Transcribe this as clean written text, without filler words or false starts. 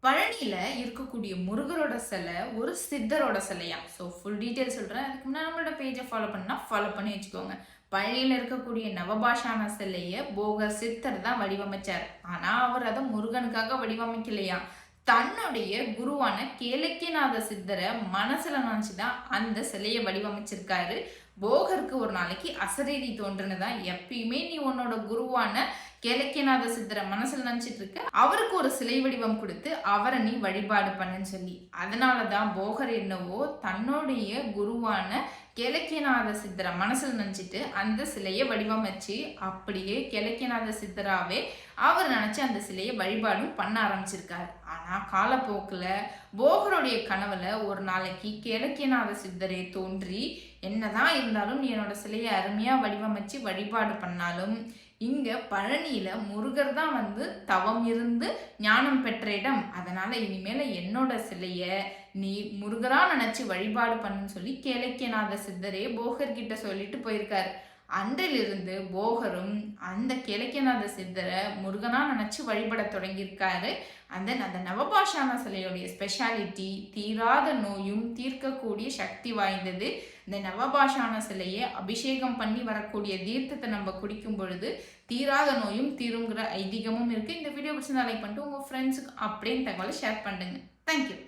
பழனியில இருக்கக்கூடிய முருகரோட சிலை ஒரு சித்தரோட சிலையா. ஸோ ஃபுல் டீட்டெயில் சொல்றேன். அதுக்கு முன்னாடி நம்மளோட பேஜை ஃபாலோ பண்ணா ஃபாலோ பண்ணி வச்சுக்கோங்க. பழனியில இருக்கக்கூடிய நவபாஷான சிலைய போகர் சித்தர் தான் வடிவமைச்சார். ஆனா அவர் அதை முருகனுக்காக வடிவமைக்கலையா. தன்னுடைய குருவான கேளக்கிநாத சித்தரை மனசுல நினைச்சுதான் அந்த சிலையை வடிவமைச்சிருக்காரு. போகருக்கு ஒரு நாளைக்கு அசரீரி தோன்றுனதான், எப்பயுமே நீ உன்னோட குருவான கேளக்கிநாத சித்தரை மனசுல நினைச்சிட்டு இருக்க, அவருக்கு ஒரு சிலை வடிவம் கொடுத்து அவரை நீ வழிபாடு பண்ணுன்னு சொல்லி. அதனாலதான் போகர் என்னவோ தன்னுடைய குருவான கேளக்கிநாத சித்தரை மனசுல நினைச்சிட்டு அந்த சிலையை வடிவமைச்சு அப்படியே கேளக்கிநாத சித்தராவே அவர் நினைச்சு அந்த சிலையை வழிபாடும் பண்ண ஆரம்பிச்சிருக்காரு. ஆனா காலப்போக்குல போகருடைய கனவுல ஒரு நாளைக்கு கேளக்கிநாத சித்தரே தோன்றி, என்னதான் இருந்தாலும் நீ என்னோட சிலையை அருமையா வடிவமைச்சு வழிபாடு பண்ணாலும் இங்க பழனியில முருகர் தான் தவம் இருந்து ஞானம் பெற்ற இடம். அதனால இனிமேல என்னோட சிலைய நீ முருகரா நினைச்சு வழிபாடு பண்ணுன்னு சொல்லி கேளக்கியநாத சித்தரே போகர் கிட்ட சொல்லிட்டு போயிருக்காரு. அன்றிலிருந்து போகரும் அந்த கேளக்கியநாத சித்தரை முருகனா நினைச்சு வழிபட தொடங்கியிருக்காரு. அந்த நவபாஷான சிலையுடைய ஸ்பெஷாலிட்டி தீராத நோயும் தீர்க்கக்கூடிய சக்தி வாய்ந்தது. இந்த நவபாஷான சிலையை அபிஷேகம் பண்ணி வரக்கூடிய தீர்த்தத்தை நம்ம குடிக்கும் பொழுது தீராத நோயும் தீருங்கிற ஐதீகமும் இருக்கு. இந்த வீடியோ பிடிச்சிருந்தா லைக் பண்ணிட்டு உங்க ஃப்ரெண்ட்ஸுக்கு அப்படியே தகவலை ஷேர் பண்ணுங்க. தேங்க்யூ.